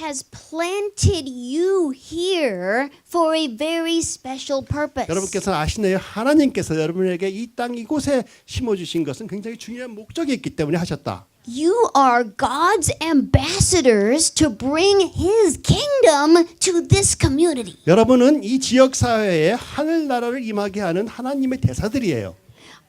has planted you here for a very special purpose. 여러분께서 아시나요? 하나님께서 여러분에게 이 땅 이곳에 심어주신 것은 굉장히 중요한 목적이 있기 때문에 하셨다. You are God's ambassadors to bring His kingdom to this community. 여러분은 이 지역 사회에 하늘나라를 임하게 하는 하나님의 대사들이에요.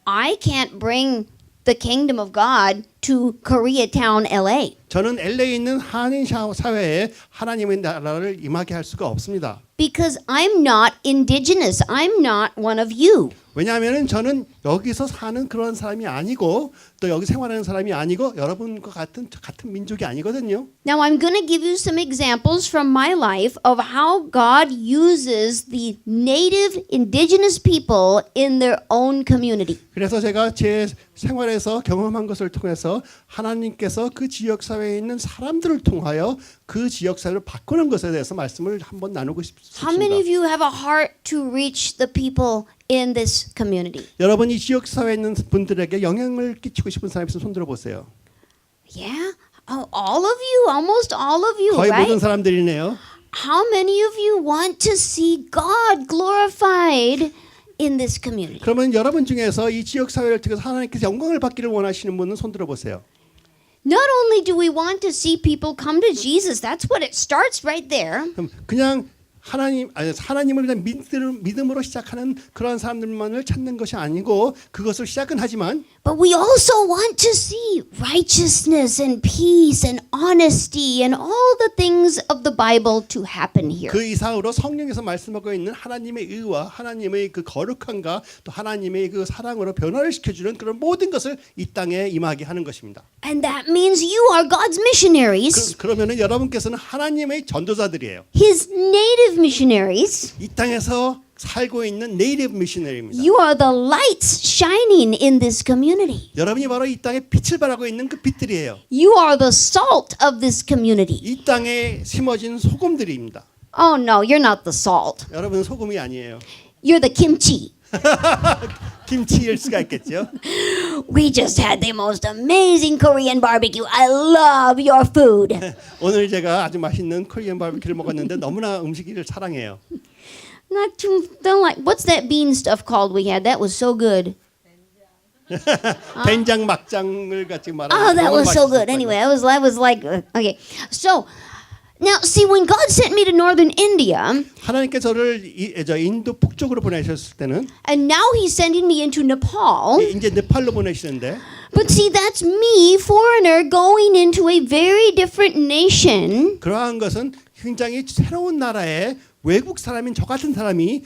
I can't bring the kingdom of God to Koreatown, LA. 저는 LA에 있는 한인 사회에 하나님의 나라를 임하게 할 수가 없습니다. Because I'm not indigenous. I'm not one of you. 왜냐하면 저는 여기서 사는 그런 사람이 아니고 또 여기 생활하는 사람이 아니고 여러분과 같은 민족이 아니거든요. Now I'm going to give you some examples from my life of how God uses the native indigenous people in their own community. 그래서 제가 제 생활에서 경험한 것을 통해서 하나님께서 그 지역 사회에 있는 사람들을 통하여 그 지역 사회를 바꾸는 것에 대해서 말씀을 한번 나누고 싶습니다. How many of you have a heart to reach the people in this community? 여러분 이 지역 사회에 있는 분들에게 영향을 끼치고 싶은 사람이 있으면 손들어 보세요. Yeah? Oh, all of you, almost all of you, 거의 모든 right? 사람들이네요. How many of you want to see God glorified in this community? 그러면 여러분 중에서 이 지역 사회를 통해서 하나님께서 영광을 받기를 원하시는 분은 손들어 보세요. Not only do we want to see people come to Jesus, that's what it starts right there. 그럼 그냥 하나님을 그냥 믿음으로 시작하는 그런 사람들만을 찾는 것이 아니고 그것을 시작은 하지만 But we also want to see righteousness and peace and honesty and all the things of the Bible to happen here. 그 이상으로 성경에서 말씀하고 있는 하나님의 의와 하나님의 그 거룩함과 또 하나님의 그 사랑으로 변화를 시켜주는 그런 모든 것을 이 땅에 임하게 하는 것입니다. And that means you are God's missionaries, 그러면은 여러분께서는 하나님의 전도자들이에요. His native missionaries. 이 땅에서 살고 있는 네이티브 미셔너리입니다. You are the lights shining in this community. 여러분이 바로 이 땅에 빛을 발하고 있는 그 빛들이에요. You are the salt of this community. 이 땅에 심어진 소금들입니다. Oh no, you're not the salt. 여러분은 소금이 아니에요. You're the kimchi. 김치일 수가 있겠죠. We just had the most amazing Korean barbecue. I love your food. 오늘 제가 아주 맛있는 코리안 바비큐를 먹었는데 너무나 음식을 사랑해요. Not too, don't like. What's that bean stuff called we had? That was so good. 된장 막장을 같이 말하는. Oh, that was so good. Anyway, I was like, okay. So now, see, when God sent me to northern India, 하나님께 저를 인도 북쪽으로 보내셨을 때는 and now He's sending me into Nepal. 이제 네팔로 보내시는데 But see, that's me, foreigner, going into a very different nation. 그러한 것은 굉장히 새로운 나라에 외국 사람인 저 같은 사람이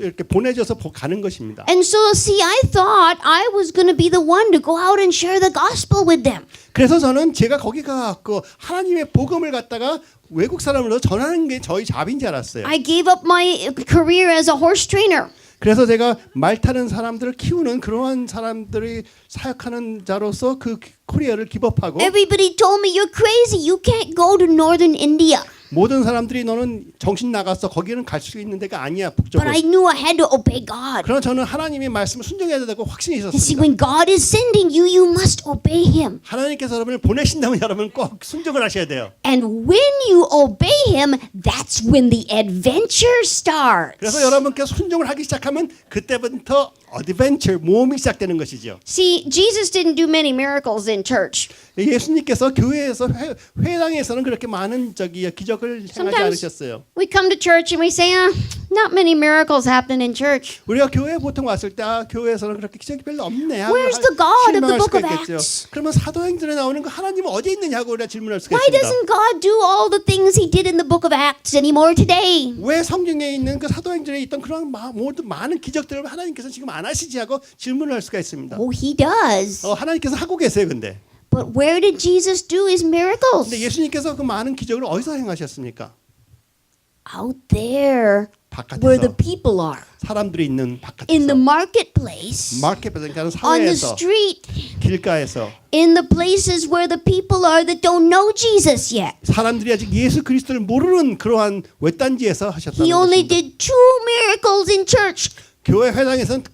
이렇게 보내져서 가는 것입니다. And so, see, I thought I was going to be the one to go out and share the gospel with them. 그래서 저는 제가 거기 가서 하나님의 복음을 갖다가 외국 사람으로 전하는 게 저희 잡인 줄 알았어요. I gave up my career as a horse trainer. 그래서 제가 말 타는 사람들을 키우는 그러한 사람들이 사역하는 자로서 그 코리아를 기법하고 Everybody told me, you're crazy. You can't go to northern India. 모든 사람들이 너는 정신 나갔어. 거기는 갈 수 있는 데가 아니야. But 북쪽은. I knew I had to obey God. 그러나 저는 하나님의 말씀을 순종해야 되고 확신이 You see, 있었습니다. when God is sending you, you must obey Him. 하나님께서 여러분을 보내신다면 여러분 꼭 순종을 하셔야 돼요. And when you obey Him, that's when the adventure starts. 그래서 여러분께서 순종을 하기 시작하면 그때부터 어드벤처 모험이 시작되는 것이죠. See, Jesus didn't do many miracles in church. 예수님께서 교회에서 회당에서는 그렇게 많은 기적을 행하지 Sometimes 않으셨어요. we come to church and we say, not many miracles happen in church. 우리가 교회에 보통 왔을 때 교회에서는 그렇게 기적이 별로 없네 하고 Where's the God of the 실망할 book 수가 of 있겠죠. Acts? 그러면 사도행전에 나오는 그 하나님은 어디 있느냐고 우리가 질문할 수가 Why 있습니다. doesn't God do all the things He did in the book of Acts anymore today? 왜 성경에 있는 그 사도행전에 있던 그런 모든 많은 기적들을 하나님께서 지금 안 하시지 하고 질문을 할 수가 있습니다. Oh, He does. 하나님께서 하고 계세요, 근데. But where did Jesus do His miracles? 근데 예수님께서 그 많은 기적을 어디서 행하셨습니까? Out there where the 바깥에서 people are. 사람들이 있는 In the 바깥에서 marketplace. 마켓에서 그러니까 On the 사회에서 street. 길가에서 In the places where the people are that don't know Jesus yet. 사람들이 아직 예수 그리스도를 모르는 그러한 외딴지에서 하셨다는 He only 것입니다. did 2 miracles in church. 교회 회당에서는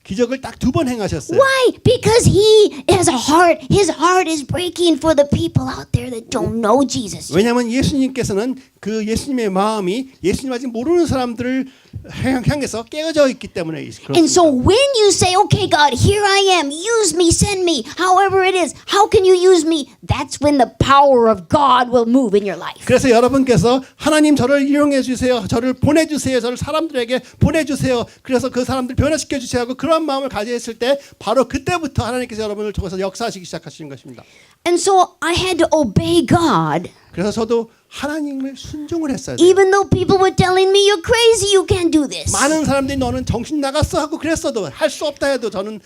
기적을 딱 2번 행하셨어요. Why? Because he has a heart. His heart is breaking for the people out there that don't know Jesus. 왜냐하면 예수님께서는 그 예수님의 마음이 예수님 아직 모르는 사람들을 향해서 깨어져 있기 때문에 And so 그렇습니다. when you say, okay, God, here I am, use me, send me, however it is, how can you use me? That's when the power of God will move in your life. 그래서 여러분께서 하나님 저를 이용해 주세요. 저를 보내주세요. 저를 사람들에게 보내주세요. 그래서 그 사람들 변화시켜 주세요 하고 그런 마음을 가지고 있을 때 바로 그때부터 하나님께서 여러분을 통해서 역사하시기 시작하시는 것입니다. And so I had to obey God. 그래서 저도 하나님을 순종을 했어야 돼요. Even though people were telling me, you're crazy, you can't do this. 많은 사람들이 너는 정신 나갔어 하고 그랬어도 할 수 없다 해도 저는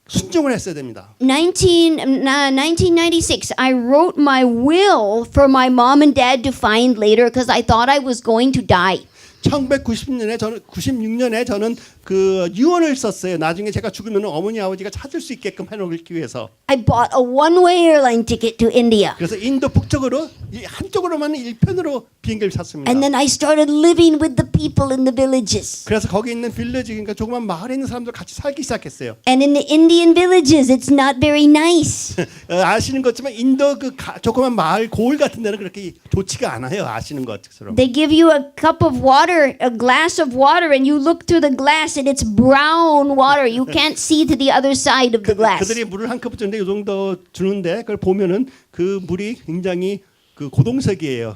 순종을 했어야 됩니다. 1996, I wrote my will for my mom and dad to find later because I thought I was going to die. 1996년에 저는 그 유언을 썼어요. 나중에 제가 죽으면 어머니 아버지가 찾을 수 있게끔 해놓기 위해서. I bought a one-way airline ticket to India. 그래서 인도 북쪽으로 이 한쪽으로만 1편으로 비행기를 샀습니다. And then I started living with the people in the villages. 그래서 거기 있는 빌리지 그러니까 조그만 마을에 있는 사람들 같이 살기 시작했어요. And in the Indian villages, it's not very nice. 아시는 것처럼 인도 그 조그만 마을 고을 같은 데는 그렇게 좋지가 않아요. 아시는 것처럼. They give you a cup of water, a glass of water, and you look through the glass and it's brown water. You can't see to the other side of the glass. 그들이 물을 한 컵 주는데 이 정도 주는데 그걸 보면은 그 물이 굉장히 그 고동색이에요.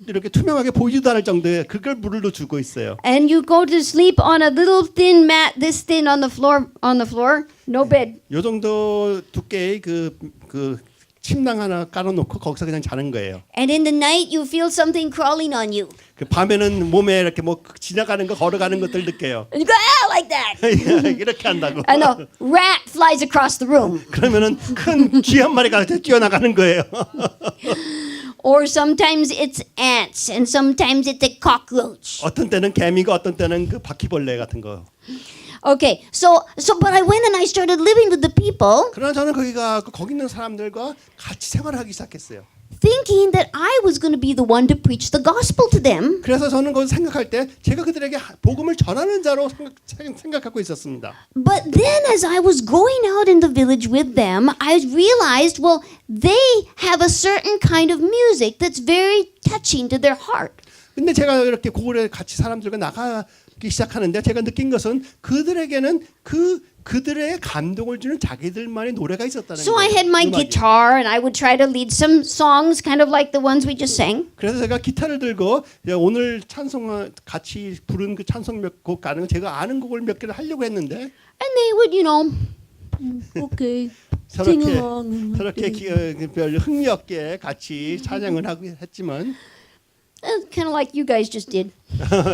이렇게 투명하게 보이지도 않을 정도의 그걸 물로 주고 있어요. And you go to sleep on a little thin mat, this thin on the floor, no bed. 요 정도 두께의 그 침낭 하나 깔아놓고 거기서 그냥 자는 거예요. And in the night, you feel something crawling on you. 그 밤에는 몸에 이렇게 뭐 지나가는 거 걸어가는 것들 느껴요. And you go, ah, like that. 이렇게 한다고. And a rat flies across the room. 그러면은 큰 쥐 한 마리가 뛰어나가는 거예요. Or sometimes it's ants, and sometimes it's a cockroach. 어떤 때는 개미고 어떤 때는 그 바퀴벌레 같은 거. Okay, but I went and I started living with the people, 그러나 저는 거기 있는 사람들과 같이 생활하기 시작했어요. thinking that I was going to be the one to preach the gospel to them. 그래서 저는 거기서 생각할 때 제가 그들에게 복음을 전하는 자로 생각하고 있었습니다. But then as I was going out in the village with them, I realized, well, they have a certain kind of music that's very touching to their heart. 근데 제가 이렇게 고을에 같이 사람들과 나가기 시작하는데 제가 느낀 것은 그들에게는 그들의 감동을 주는 자기들만의 노래가 있었다는 So 거예요. I had my 음악이. guitar and I would try to lead some songs kind of like the ones we just sang. 그래서 제가 기타를 들고 오늘 찬송 같이 부른 그 찬송 몇 곡 가는 제가 아는 곡을 몇 개를 하려고 했는데 And they would, okay, sing along. 저렇게 별 흥미 없게 같이 찬양을 하고 했지만 Kind of like you guys just did.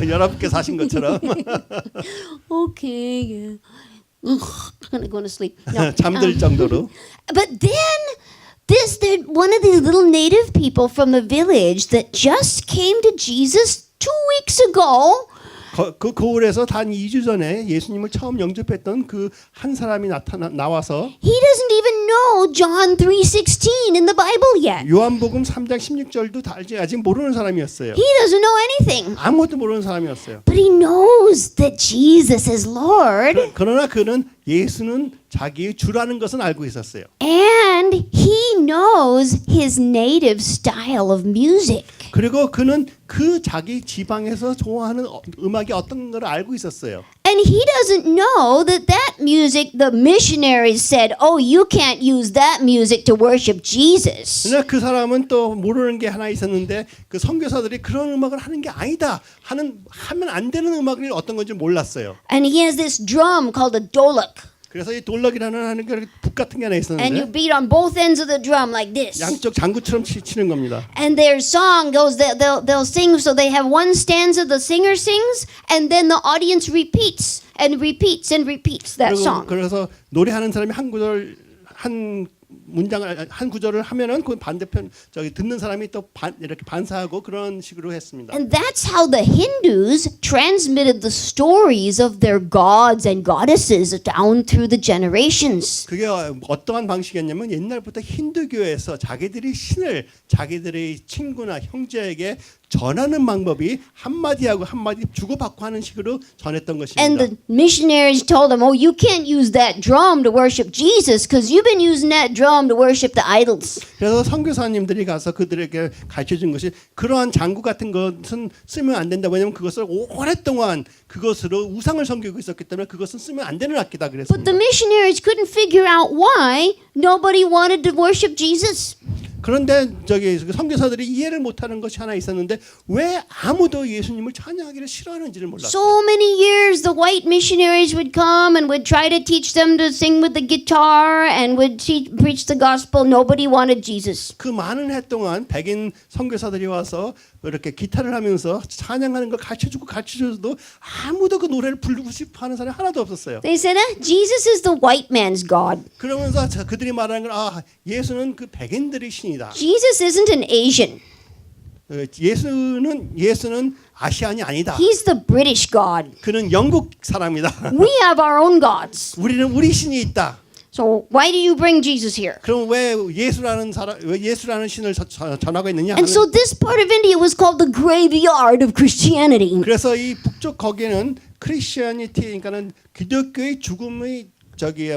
여러분께서 하신 것처럼 Okay, yeah. I'm gonna go to sleep. No. 잠들 정도로. But then one of these little native people from the village that just came to Jesus 2 weeks ago. 그 고을에서 단 2주 전에 예수님을 처음 영접했던 그 한 사람이 나와서 He doesn't even know John 3:16 in the Bible yet. 요한복음 3장 16절도 아직 모르는 사람이었어요. He doesn't know anything. 아무것도 모르는 사람이었어요. But he knows that Jesus is Lord. 그러나 그는 예수는 자기의 주라는 것은 알고 있었어요. And he knows his native style of music. 그리고 그는 그 자기 지방에서 좋아하는 음악이 어떤 걸 알고 있었어요. And he doesn't know that music, the missionaries said, oh, you can't use that music to worship Jesus. 그러나 그 사람은 또 모르는 게 하나 있었는데 그 선교사들이 그런 음악을 하는 게 아니다 하면 안 되는 음악이 어떤 건지 몰랐어요. And he has this drum called a dolak. 그래서 이 돌락이라는 하는 게 북 같은 게 하나 And you 있었는데 beat on both ends of the drum like this. 양쪽 장구처럼 치는 겁니다. And their song goes, they'll sing, so they have one stanza the singer sings, and then the audience repeats and repeats and repeats that song. 그래서 노래하는 사람이 한 구절 한 문장을 한 구절을 하면은 그 반대편 저기 듣는 사람이 또 이렇게 반사하고 그런 식으로 했습니다. And that's how the Hindus transmitted the stories of their gods and goddesses down through the generations. 그게 어떠한 방식이었냐면 옛날부터 힌두교에서 자기들이 신을 자기들의 친구나 형제에게 전하는 방법이 한마디하고 한마디 주고받고 하는 식으로 전했던 것입니다. And the missionaries told them, oh, you can't use that drum to worship Jesus because you've been using that drum to worship the idols. 그래서 선교사님들이 가서 그들에게 가르쳐준 것이 그러한 장구 같은 것은 쓰면 안 된다. 왜냐하면 그것을 오랫동안 그것으로 우상을 섬기고 있었기 때문에 그것은 쓰면 안 되는 악기다 But 그랬습니다. the missionaries couldn't figure out why nobody wanted to worship Jesus. 그런데 저기 선교사들이 이해를 못하는 것이 하나 있었는데 왜 아무도 예수님을 찬양하기를 싫어하는지를 몰랐어요. So many years the white missionaries would come and would try to teach them to sing with the guitar and would preach the gospel. Nobody wanted Jesus. 그 많은 해 동안 백인 선교사들이 와서 이렇게 기타를 하면서 찬양하는 걸 가르쳐줘도 아무도 그 노래를 부르고 싶어하는 사람이 하나도 없었어요. They said, Jesus is the white man's God. 그러면서 그들이 말하는 건 예수는 그 백인들의 신이다. Jesus isn't an Asian. 예수는 아시안이 아니다. He's the British God. 그는 영국 사람이다. We have our own gods. 우리는 우리 신이 있다. So why do you bring Jesus here? 그럼 왜 예수라는 신을 전하고 있느냐? And so this part of India was called the graveyard of Christianity. 그래서 이 북쪽 거기는 크리스천이티 그러니까는 기독교의 죽음의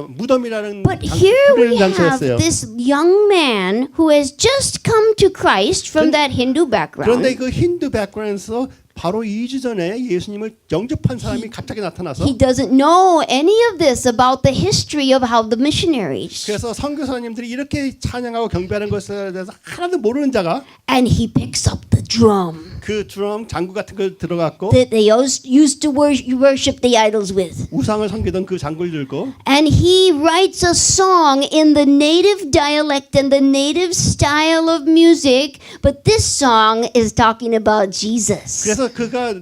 무덤이라는 But here we have 장소였어요. this young man who has just come to Christ from that Hindu 그런데 background. 그 힌두 백그라운드에서 바로 2주 전에 예수님을 영접한 사람이 갑자기 나타나서 He doesn't know any of this about the history of how the missionaries. 그래서 선교사님들이 이렇게 찬양하고 경배하는 것에 대해서 하나도 모르는 자가 And he picks up the drum 그 드럼 장구 같은 걸 들어갔고 that they used to worship the idols with. 우상을 섬기던 그 장구를 들고 And he writes a song in the native dialect and the native style of music, but this song is talking about Jesus. 그래서 그가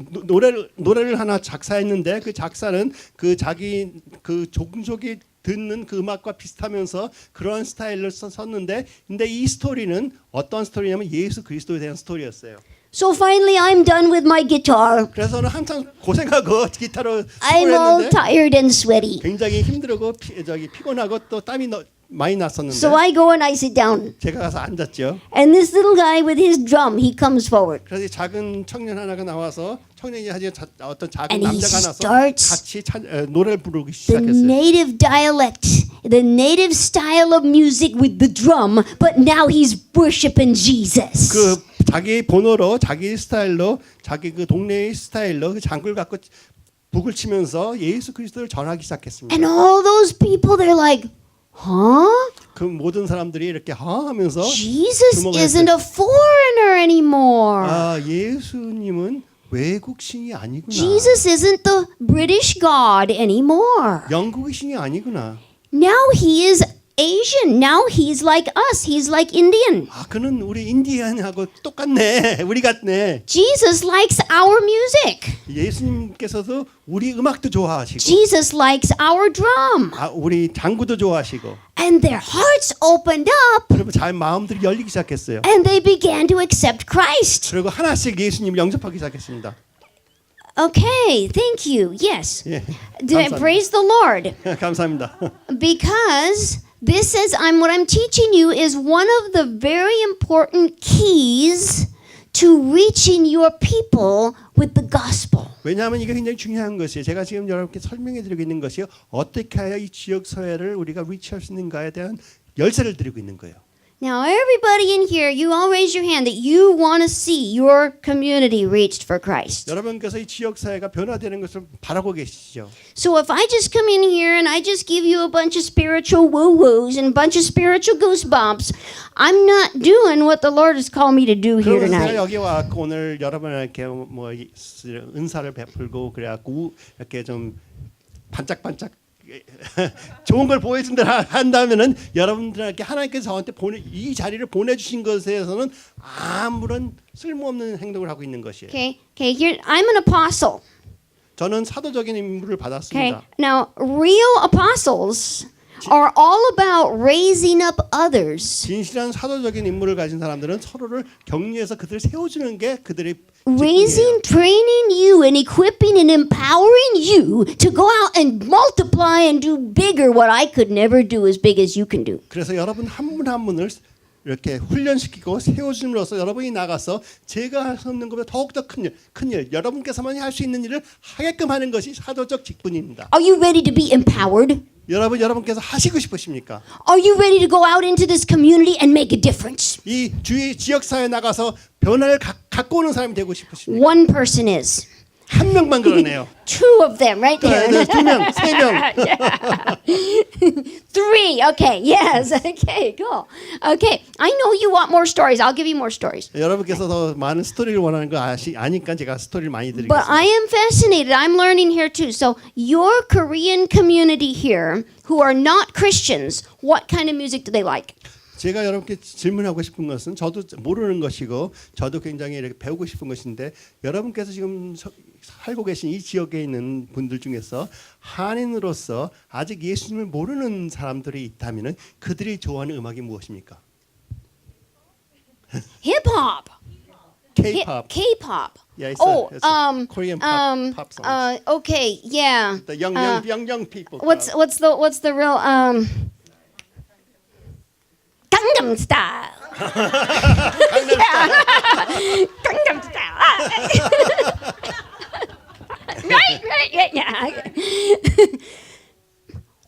노래를 하나 작사했는데 그 작사는 그 자기 그 종족이 듣는 그 음악과 비슷하면서 그런 스타일로 썼는데 근데 이 스토리는 어떤 스토리냐면 예수 그리스도에 대한 스토리였어요. So finally I'm done with my guitar. 그래서 저는 한참 고생하고 기타로 I'm all 했는데 tired and sweaty. 굉장히 힘들고 피곤하고 또 땀이 많이 났었는데 So I go and I sit down. 제가 가서 앉았죠. And this little guy with his drum, he comes forward. 그래서 이 작은 청년 하나가 나와서 청년이 하지 어떤 작은 And he 남자가 나서 starts 같이 노래를 부르기 The 시작했어요. native dialect, the native style of music with the drum, but now he's worshiping Jesus. 그 자기 본어로 자기 스타일로 자기 그 동네의 스타일로 그 장구를 갖고 북을 치면서 예수 그리스도를 전하기 시작했습니다. And all those people, they're like, huh? 그 모든 사람들이 이렇게 하면서 Jesus 주목을 isn't a foreigner anymore. 예수님은 외국 신이 아니구나. Jesus isn't the British God anymore. 영국의 신이 아니구나. Now he is Asian. Now he's like us. He's like Indian. 그는 우리 인디안하고 똑같네. 우리 같네. Jesus likes our music. 예수님께서도 우리 음악도 좋아하시고 Jesus likes our drum. 우리 장구도 좋아하시고 And their hearts opened up. 그리고 잘 마음들이 열리기 시작했어요. And they began to accept Christ. 그리고 하나씩 예수님을 영접하기 시작했습니다. Okay, thank you. Yes. 예, Praise the Lord. 감사합니다. Because this is what I'm teaching you is one of the very important keys to reaching your people with the gospel. 왜냐하면 이게 굉장히 중요한 것이에요. 제가 지금 여러분께 설명해 드리고 있는 것이요. 어떻게 해야 이 지역 사회를 우리가 리치할 수 있는가에 대한 열쇠를 드리고 있는 거예요. Now, everybody in here, you all raise your hand that you want to see your community reached for Christ. 여러분께서 이 지역 사회가 변화되는 것을 바라고 계시죠. So if I just come in here and I just give you a bunch of spiritual woo-woos and a bunch of spiritual goosebumps, I'm not doing what the Lord has called me to do here 그래서 제가 tonight. 여기 와서 오늘 여러분에게 뭐 은사를 베풀고 그래갖고 이렇게 좀 반짝반짝 좋은 걸 보여준다 한다면은 여러분들에게 하나님께서 저한테 이 자리를 보내주신 것에 대해서는 아무런 쓸모없는 행동을 하고 있는 것이에요. Okay, here I'm an apostle. 저는 사도적인 임무를 Okay, 받았습니다. now real apostles are all about raising up others, 진실한 사도적인 임무를 가진 사람들은 서로를 격려해서 그들을 세워주는 게 그들의 raising, training you, and equipping and empowering you to go out and multiply and do bigger what I could never do as big as you can do. 그래서 여러분 한 분 한 분을 이렇게 훈련시키고 세워줌으로써 여러분이 나가서 제가 할 수 없는 것보다 더욱더 큰 일, 여러분께서만이 할 수 있는 일을 하게끔 하는 것이 사도적 직분입니다. Are you ready to be empowered? 여러분께서 하시고 싶으십니까? Are you ready to go out into this community and make a difference? 이 지역사회에 나가서 변화를 갖고 오는 사람이 되고 싶으십니까? One person is. 한 명만 그러네요. Two of them right there. 네, 두 명, 세 명. Three. Okay. Yes. Okay. Cool. Okay. I know you want more stories. I'll give you more stories. 여러분께서 더 많은 스토리를 원하는 거 아니까 제가 스토리를 많이 But 드리겠습니다. I am fascinated. I'm learning here too. So your Korean community here who are not Christians, what kind of music do they like? 제가 여러분께 질문하고 싶은 것은 저도 모르는 것이고 저도 굉장히 이렇게 배우고 싶은 것인데 여러분께서 지금 살고 계신 이 지역에 있는 분들 중에서 한인으로서 아직 예수님을 모르는 사람들이 있다면 그들이 좋아하는 음악이 무엇입니까? Hip hop. K-pop. K-pop. Yeah, it's Oh, Korean pop songs. Okay, yeah. The young people. What's the real Gangnam Style. Gangnam Style. Right, yeah.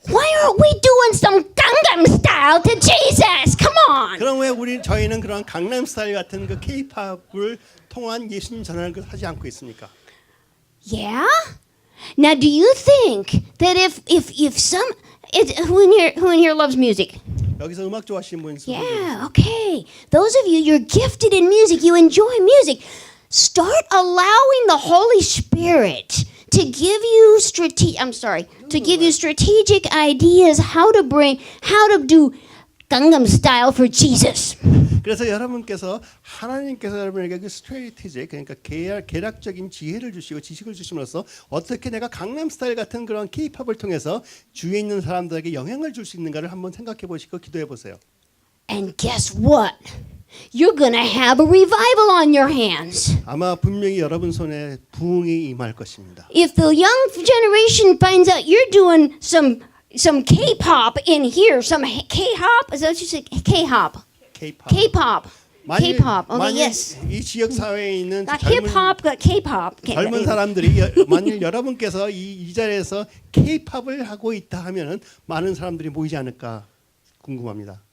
Why aren't we doing some Gangnam Style to Jesus? Come on. 그럼 왜 저희는 그런 강남 스타일 같은 그 K-팝을 통한 예수님 전하는 걸 하지 않고 있습니까? Yeah. Now, do you think that if who in here loves music? 여기서 음악 좋아하시는 분 있으세요? Yeah, okay. Those of you, you're gifted in music, you enjoy music. Start allowing the Holy Spirit to give you strategic ideas how to do Gangnam Style for Jesus. 그래서 여러분께서 하나님께서 여러분에게 그 스트레이티지 그러니까 계략적인 지혜를 주시고 지식을 주심으로써 어떻게 내가 강남 스타일 같은 그런 K-팝을 통해서 주위에 있는 사람들에게 영향을 줄 수 있는가를 한번 생각해 보시고 기도해 보세요. And guess what? You're gonna have a revival on your hands. 아마 분명히 여러분 손에 부흥이 임할 것입니다. If the young generation finds out you're doing some K-pop in here, some K-hop, is that what you said? K-hop. K-팝. K-pop. K-pop. Okay, 만일 yes. 이 지역 사회에 있는 Not hip-hop, but K-pop. 젊은 사람들이 만일 여러분께서 이 자리에서 K-팝을 하고 있다 하면은 많은 사람들이 모이지 않을까 궁금합니다.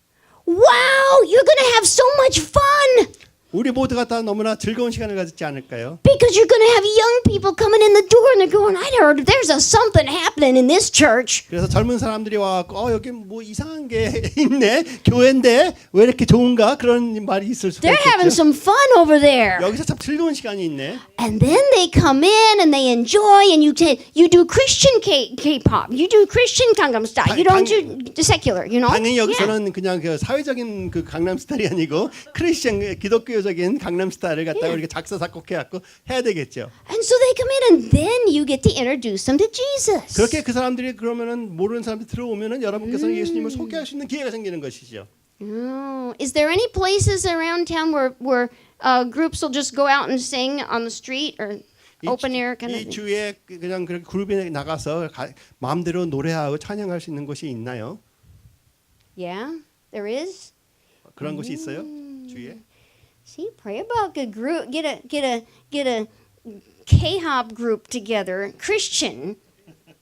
Wow, you're gonna have so much fun. 우리 모두가 다 너무나 즐거운 시간을 가졌지 않을까요? Because you're gonna have young people coming in the door and they're going, I heard there's something happening in this church. 그래서 젊은 사람들이 와갖고 여기 뭐 이상한 게 있네 교회인데 왜 이렇게 좋은가 그런 말이 있을 수가 They're having 있겠죠. some fun over there. 여기서 참 즐거운 시간이 있네. And then they come in and they enjoy, and you do Christian K-pop, you do Christian Gangnam Style, you don't do secular, you know? 당연히 여기서는 그냥 그 사회적인 그 강남 스타일이 아니고 크리스천 기독교적인 강남 스타일을 갖다가 이렇게 작사 작곡해갖고 해야 되겠죠. And so they come in, and then you get to introduce them to Jesus. 그렇게 그 사람들이 그러면은 모르는 사람들이 들어오면은 여러분께서는 예수님을 소개할 수 있는 기회가 생기는 것이죠. Oh, is there any places around town where groups will just go out and sing on the street or open air kind of 이 thing? 주에 그냥 그렇게 그룹에 나가서 마음대로 노래하고 찬양할 수 있는 곳이 있나요? Yeah, there is. 그런 곳이 있어요? 주위에? See, pray about a group. Get a K-hop group together, Christian,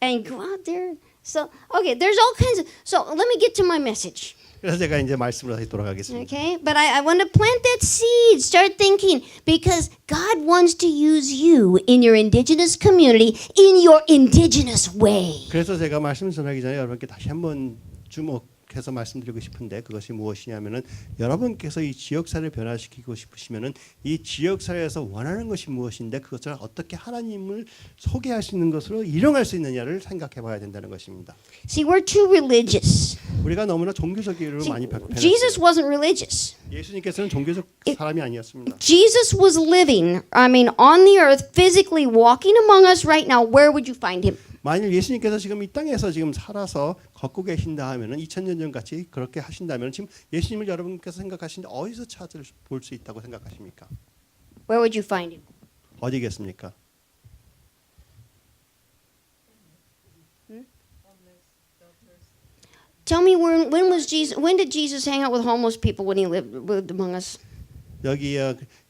and go out there. So okay, there's all kinds of. So let me get to my message. 그래서 제가 이제 말씀으로 다시 돌아가겠습니다. Okay, but I want to plant that seed. Start thinking because God wants to use you in your indigenous community in your indigenous way. 그래서 제가 말씀 전하기 전에 여러분께 다시 한번 주목해서 말씀드리고 싶은데 그것이 무엇이냐면은 여러분께서 이 지역사회를 변화시키고 싶으시면은 이 지역사회에서 원하는 것이 무엇인데 그것을 어떻게 하나님을 소개할 수 있는 것으로 일용할 수 있느냐를 생각해봐야 된다는 것입니다. See, we're too religious. 우리가 너무나 종교적으로 See, 많이 Jesus 변했어요. wasn't religious. 예수님께서는 종교적 사람이 아니었습니다. Jesus was living, on the earth, physically walking among us right now. Where would you find him? 만일 예수님께서 지금 이 땅에서 지금 살아서 걷고 계신다 하면은 2000년 전 같이 그렇게 하신다면 지금 예수님을 여러분께서 생각하시는데 어디서 찾아볼 수 있다고 생각하십니까? Where would you find him? 어디겠습니까? Tell me when did Jesus hang out with homeless people when he lived among us? 여기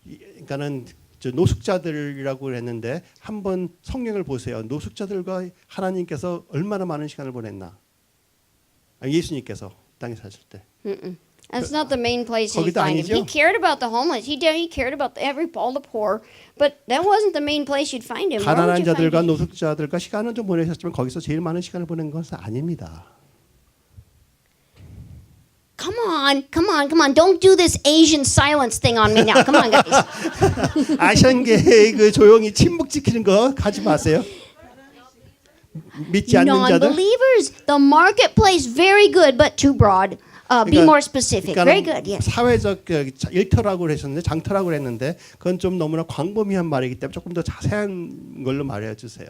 그러니까는 저 노숙자들이라고 했는데 한번 성경을 보세요. 노숙자들과 하나님께서 얼마나 많은 시간을 보냈나? 예수님께서 땅에 사실 때. That's not the main place you 거기도 find him. 아니죠? He cared about the homeless. He cared about all the poor, but that wasn't the main place you'd find him. Where would 가난한 you find 자들과 him? 노숙자들과 시간은 좀 보내셨지만 거기서 제일 많은 시간을 보낸 것은 아닙니다. Come on! Don't do this Asian silence thing on me now. Come on, guys. 아시안계의 그 조용히 침묵 지키는 거 하지 마세요. 믿지 않는 자들. Non-believers. The marketplace, very good, but too broad. Be more specific. Very good. Yes. 사회적 일터라고 했었는데 장터라고 했는데 그건 좀 너무나 광범위한 말이기 때문에 조금 더 자세한 걸로 말해 주세요.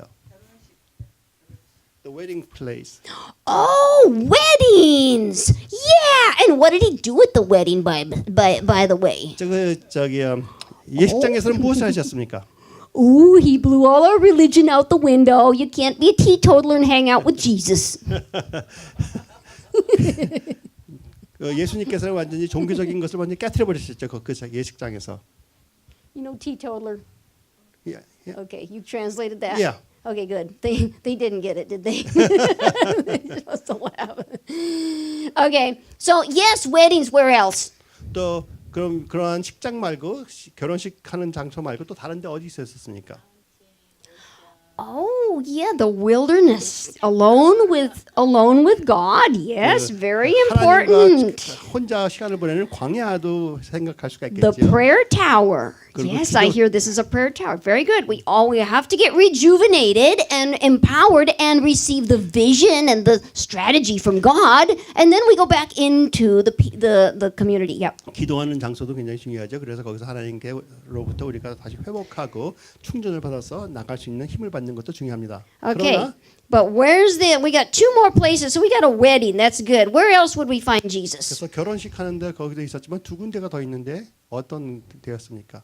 The wedding place. Oh, weddings! Yeah, and what did he do at the wedding? By the way. 예식장에서는 무엇을 하셨습니까? Ooh, he blew all our religion out the window. You can't be a teetotaler and hang out with Jesus. 예수님께서는 완전히 종교적인 것을 완전히 깨트려 버리셨죠. 그 예식장에서. You know teetotaler. Yeah, yeah. Okay, you translated that. Yeah. Okay, good. They didn't get it, did they? They're supposed to laugh. Okay, so yes, weddings. Where else? 또 그럼 그러한 식장 말고 결혼식 하는 장소 말고 또 다른 데 어디 있었습니까? Oh, yeah, the wilderness, alone with God. Yes, very important. 하나님과 혼자 시간을 보내는 광야도 생각할 수가 The 있겠죠. prayer tower. Yes, I hear this is a prayer tower. Very good. We have to get rejuvenated and empowered and receive the vision and the strategy from God, and then we go back into the community. Yep. 기도하는 장소도 굉장히 중요하죠. 그래서 거기서 하나님께로부터 우리가 다시 회복하고 충전을 받아서 나갈 수 있는 힘을 받는 것도 중요합니다. Okay. 그러나 But we got two more places. So we got a wedding. That's good. Where else would we find Jesus? 그래서 결혼식 하는데 거기도 있었지만 두 군데가 더 있는데 어떤 데였습니까?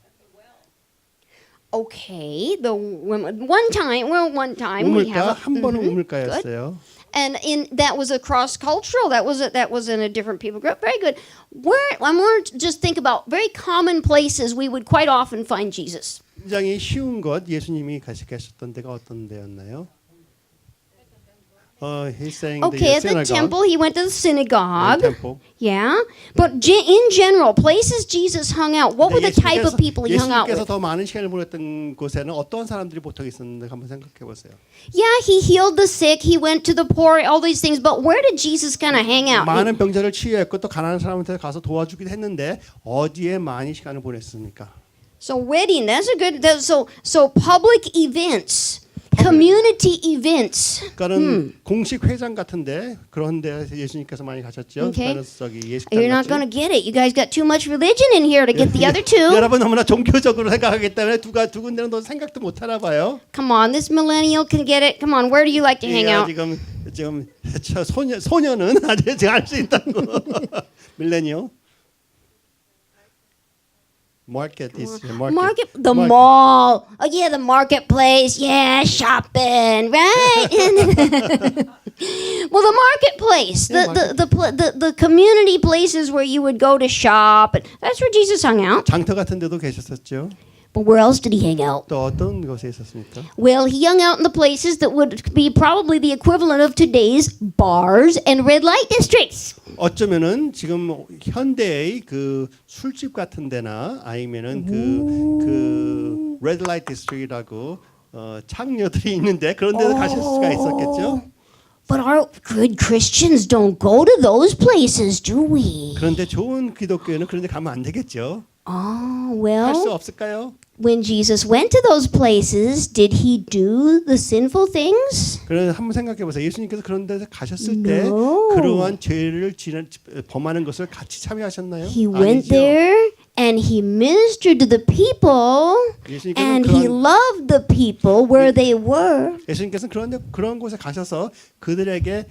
Okay. One time we 우물가 have 한 번은 Good. 우물가였어요. And that was a cross-cultural. That was in a different people group. Very good. I want to just think about very common places we would quite often find Jesus. 굉장히 쉬운 것 예수님이 계셨던 데가 어떤 데였나요? He's saying Okay, the at the synagogue. temple, he went to the synagogue. temple. Yeah, but in general, places Jesus hung out. What were the type of people he hung out 예수님께서 with? 더 많은 시간을 보냈던 곳에는 어떤 사람들이 보통 있었는데 한번 생각해 보세요. Yeah, he healed the sick. He went to the poor. All these things. But where did Jesus kind of hang out? 많은 병자를 치유했고 또 가난한 사람한테 가서 도와주기도 했는데 어디에 많이 시간을 보냈습니까? So wedding. That's a good. So public events, community events. 그러니까는 공식 회장 같은데 그런데 예수님께서 많이 가셨죠. Okay. 그래서 저기 예식장 You're not 같이. going to get it. You guys got too much religion in here to get the other two. 여러분 너무나 종교적으로 생각하기 때문에 두 군데는 너 생각도 못 하나 봐요. Come on, this millennial can get it. Come on, where do you like to hang 예, out? 지금 저 소녀는 아주 제가 알 수 있다고. 밀레니얼. The mall. Oh yeah, the marketplace. Yeah, shopping, right? Well, the marketplace, the community places where you would go to shop. That's where Jesus hung out. 장터 같은 데도 계셨었죠. But where else did he hang out? 또 어떤 곳에 있었습니까? Well, he hung out in the places that would be probably the equivalent of today's bars and red light districts. 어쩌면은 지금 현대의 그 술집 같은 데나 아니면은 그 레드 라이트 디스트릭이라고 창녀들이 있는데 그런 데도 가실 수가 있었겠죠. But our good Christians don't go to those places, do we? 그런데 좋은 기독교회는 그런 데 가면 안 되겠죠. Oh, 할 수 well, 없을까요? when Jesus went to those places, did he do the sinful things? 그래서 한번 생각해 보세요. 예수님께서 그런 데서 가셨을 때 No. 그러한 죄를 범하는 것을 같이 참여하셨나요? He went 아니죠. there and he ministered to the people 예수님께서는 and he loved the people where they were. 예수님께서는 그런 곳에 가셔서 그들에게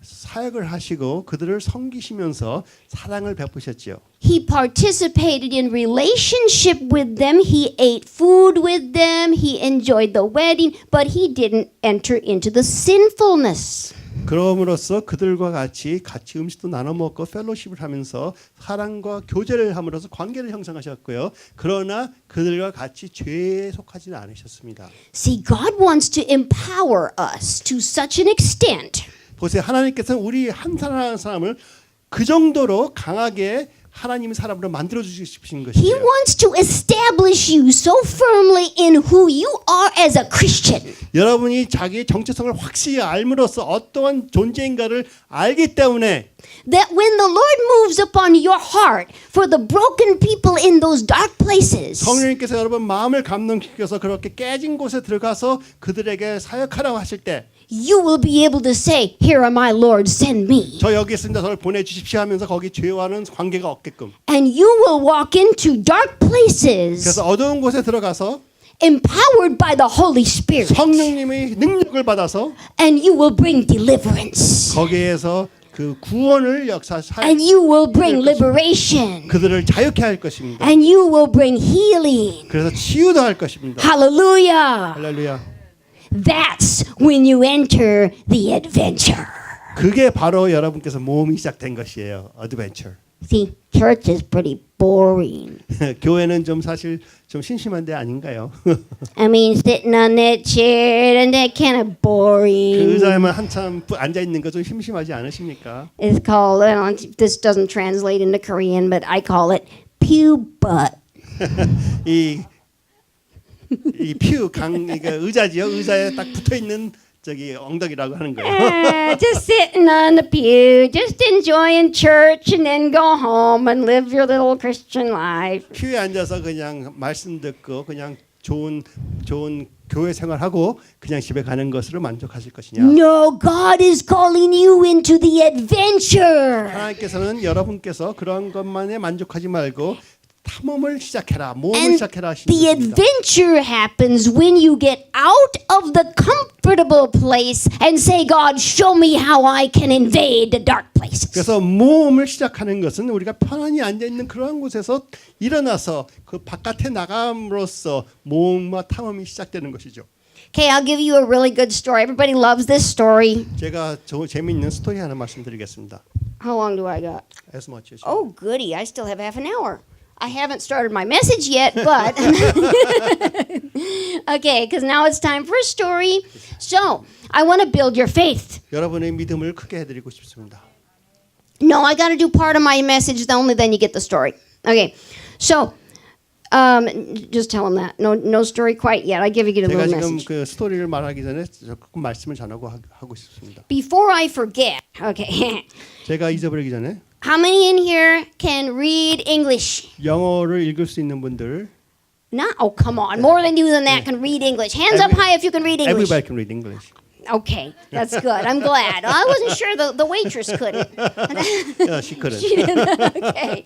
사역을 하시고 그들을 섬기시면서 사랑을 베푸셨지요. He participated in relationship with them. He ate food with them. He enjoyed the wedding, but he didn't enter into the sinfulness. 그럼으로써 그들과 같이 음식도 나눠 먹고 펠로십을 하면서 사랑과 교제를 함으로써 관계를 형성하셨고요. 그러나 그들과 같이 죄에 속하지는 않으셨습니다. See, God wants to empower us to such an extent 보세요. 하나님께서는 우리 한 사람 한 사람을 그 정도로 강하게 하나님의 사람으로 만들어 주시고 싶으신 He 것이에요. wants to establish you so firmly in who you are as a Christian 여러분이 자기의 정체성을 확실히 알므로써 어떠한 존재인가를 알기 때문에 that when the Lord moves upon your heart for the broken people in those dark places, 성령님께서 여러분 마음을 감동시켜서 그렇게 깨진 곳에 들어가서 그들에게 사역하라고 하실 때 you will be able to say, "Here am I, Lord, send me." 저 여기 있습니다. 저를 보내주십시오 하면서 거기 죄와는 관계가 없게끔 And you will walk into dark places 그래서 어두운 곳에 들어가서 empowered by the Holy Spirit, 성령님의 능력을 받아서 and you will bring deliverance, 거기에서 그 구원을 and you will bring liberation, 그들을 자유케 할 것입니다. and you will bring healing. 그래서 치유도 할 것입니다. Hallelujah. 할렐루야. That's when you enter the adventure. 그게 바로 여러분께서 모험이 시작된 것이에요. 어드벤처. See, church is pretty boring. 교회는 좀 사실 좀 심심한데 아닌가요? I mean, sitting on that chair and that kind of 그 boring. 의자에만 한참 앉아 있는 거 좀 심심하지 않으십니까? It's called, this doesn't translate into Korean, but I call it pew butt. 이 퓨 그러니까 의자지요. 의자에 딱 붙어 있는 저기 엉덩이라고 하는 거예요. Just sitting on the pew, just enjoying church and then go home and live your little Christian life. 퓨에 앉아서 그냥 말씀 듣고 그냥 좋은 교회 생활하고 그냥 집에 가는 것으로 만족하실 것이냐? No, God is calling you into the adventure. 하나님께서는 여러분께서 그런 것만에 만족하지 말고 탐험을 시작해라, 모험을 And 시작해라 하시는 the 것입니다. adventure happens when you get out of the comfortable place and say, God, show me how I can invade the dark places. 그래서 모험을 시작하는 것은 우리가 편안히 앉아 있는 그러한 곳에서 일어나서 그 바깥에 나감으로써 모험과 탐험이 시작되는 것이죠. Okay, I'll give you a really good story. Everybody loves this story. 제가 재미있는 스토리 하나 말씀드리겠습니다. How long do I got? As much as Oh, goody. I still have half an hour. I haven't started my message yet, but okay, because now it's time for a story. So, I want to build your faith. 여러분의 믿음을 크게 해드리고 싶습니다. No, I got to do part of my message. Only then you get the story. Okay, so just tell them that. No story quite yet. I give you a 제가 little 지금 message. 그 스토리를 말하기 전에 조금 말씀을 전하고 하고 싶습니다. Before I forget, okay, 제가 잊어버리기 전에 how many in here can read English? 영어를 읽을 수 있는 분들 Not, oh, come on. More than you than that can read English. Hands up high if you can read English. Everybody can read English. Okay, that's good. I'm glad. I wasn't sure the waitress couldn't. She couldn't. She didn't. Okay.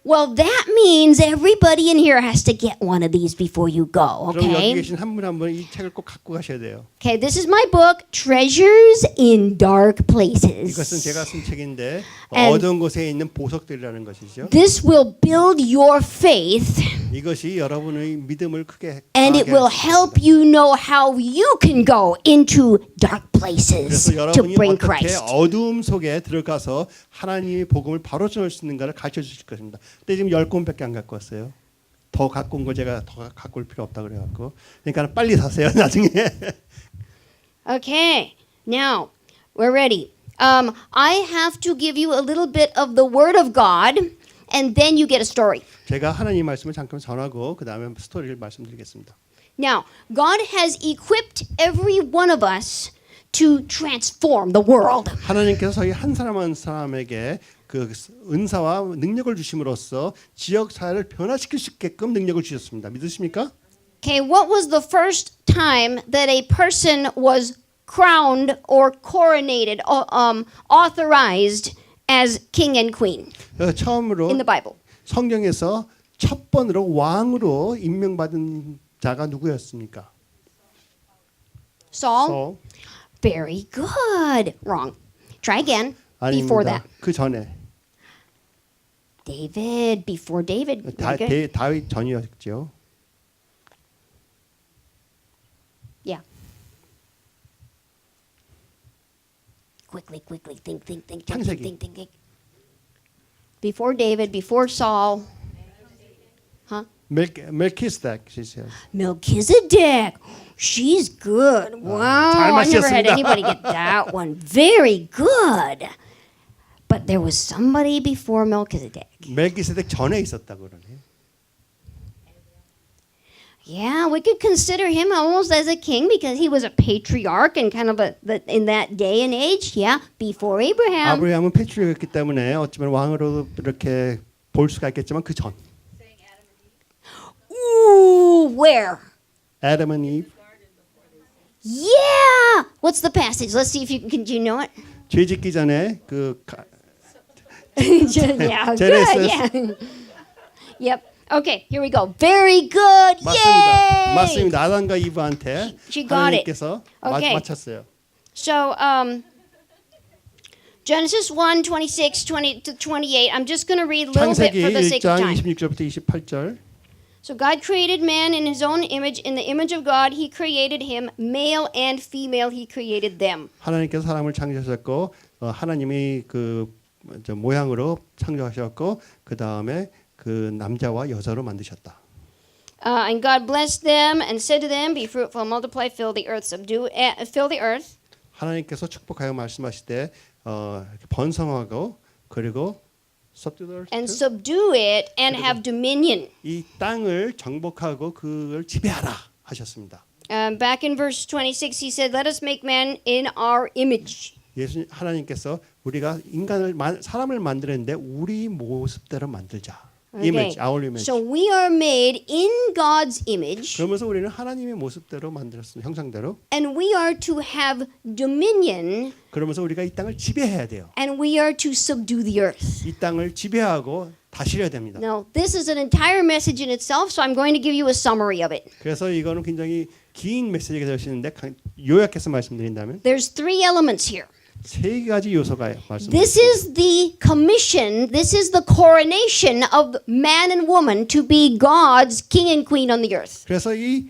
Well, that means everybody in here has to get one of these before you go, 그럼 여기 okay? 계신 한 분 한 분 이 책을 꼭 갖고 가셔야 돼요. Okay, this is my book, Treasures in Dark 이것은 Places. 제가 쓴 책인데 And- 어두운 곳에 있는 보석들이라는 것이죠. This will build your faith 이것이 여러분의 믿음을 크게 and it 강하게 will 할 수 help 있습니다. you know how you can go into dark places 그래서 to 여러분이 bring 어떻게 Christ. 어두움 속에 들어가서 하나님의 복음을 바로 전할 수 있는가를 가르쳐 주실 것입니다. 근데 지금 10권밖에 안 갖고 왔어요. 더 갖고 온 거 제가 더 갖고 올 필요 없다 그래갖고 그러니까 빨리 사세요 나중에. Okay, now we're ready. I have to give you a little bit of the Word of God, and then you get a story. 제가 하나님 말씀을 잠깐 전하고 그 다음에 스토리를 말씀드리겠습니다. Now, God has equipped every one of us to transform the world. 하나님께서 저희 한 사람 한 사람에게 그 은사와 능력을 주심으로써 지역 사회를 변화시킬 수 있게끔 능력을 주셨습니다. 믿으십니까? Okay, what was the first time that a person was crowned or coronated, authorized as king and queen 처음으로 in the Bible? 성경에서 첫 번으로 왕으로 임명받은 자가 누구였습니까? Saul? 사울? Very good. Wrong. Try again. Before that. 그 전에 David. Before David. Very good. 다윗 전이었죠. Yeah. quickly. Think. 창세기. Before David, before Saul. Huh? 멜키스덱 시죠. Melchizedek. She's good. Wow. 잘 I never had 맞췄습니다. anybody get that one. Very good. But there was somebody before Melchizedek. 멜키스덱 전에 있었다 그러네. Yeah, we could consider him almost as a king because he was a patriarch and kind of in that day and age. Yeah, before Abraham. 아브라함은 패트리였기 때문에 어쩌면 왕으로 이렇게 볼 수가 있겠지만 그 전. Ooh, where? Adam and Eve. Yeah. What's the passage? Let's see if you can. Do you know it? 죄짓기 전에 Yeah, good. Genesis. Yeah. Yep. Okay, here we go. Very good. Yay! 맞습니다. 아담과 이브한테 She got it. 하나님께서 Okay. 맞췄어요. So, Genesis 1, 26, 20 to 28. I'm just going to read a little bit 창세기 for the sake of 1장 time. 26절부터 28절. So God created man in his own image. In the image of God, he created him. Male and female, he created them. 하나님께서 사람을 창조하셨고 하나님이 저 모양으로 창조하셨고 그 다음에 그 남자와 여자로 만드셨다. And God blessed them and said to them, "Be fruitful, multiply, fill the earth, fill the earth." 하나님께서 축복하여 말씀하실 때 이렇게 번성하고 그리고 And subdue it and have dominion. 이 땅을 정복하고 그걸 지배하라 하셨습니다. Back in verse 26, he said, "Let us make man in our image." 예수 하나님께서 우리가 사람을 만드는데 우리 모습대로 만들자. Image, our image. So we are made in God's image, 그러면서 우리는 하나님의 모습대로 만들었습니다. 형상대로. and we are to have dominion, 그러면서 우리가 이 땅을 지배해야 돼요. and we are to subdue the earth. 이 땅을 지배하고 다스려야 됩니다. Now, this is an entire message in itself, so I'm going to give you a summary of it. 그래서 이거는 굉장히 긴 메시지가 되어 있는데 요약해서 말씀드린다면 There's three elements here. 세 가지 요소가 말씀드립니다. This is the commission, this is the coronation of man and woman to be God's king and queen on the earth. 그래서 이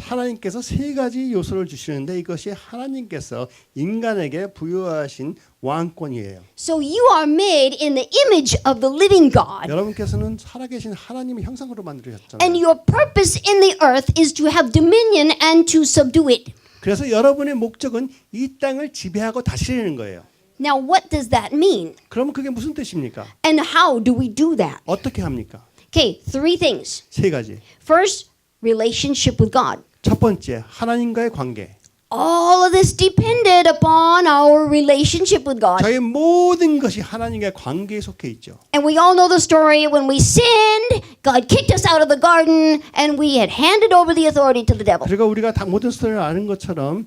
하나님께서 세 가지 요소를 주시는데 이것이 하나님께서 인간에게 부여하신 왕권이에요. So you are made in the image of the living God. 여러분께서는 살아계신 하나님의 형상으로 만들어졌잖아요. And your purpose in the earth is to have dominion and to subdue it. 그래서 여러분의 목적은 이 땅을 지배하고 다스리는 거예요. Now, what does that mean? 그러면 그게 무슨 뜻입니까? And how do we do that? 어떻게 합니까? Okay, three things. 세 가지. First, relationship with God. 첫 번째, 하나님과의 관계. All of this depended upon our relationship with God. 저희 모든 것이 하나님과의 관계에 속해 있죠. And we all know the story. When we sinned, God kicked us out of the garden and we had handed over the authority to the devil. 그리고 우리가 다 모든 스토리를 아는 것처럼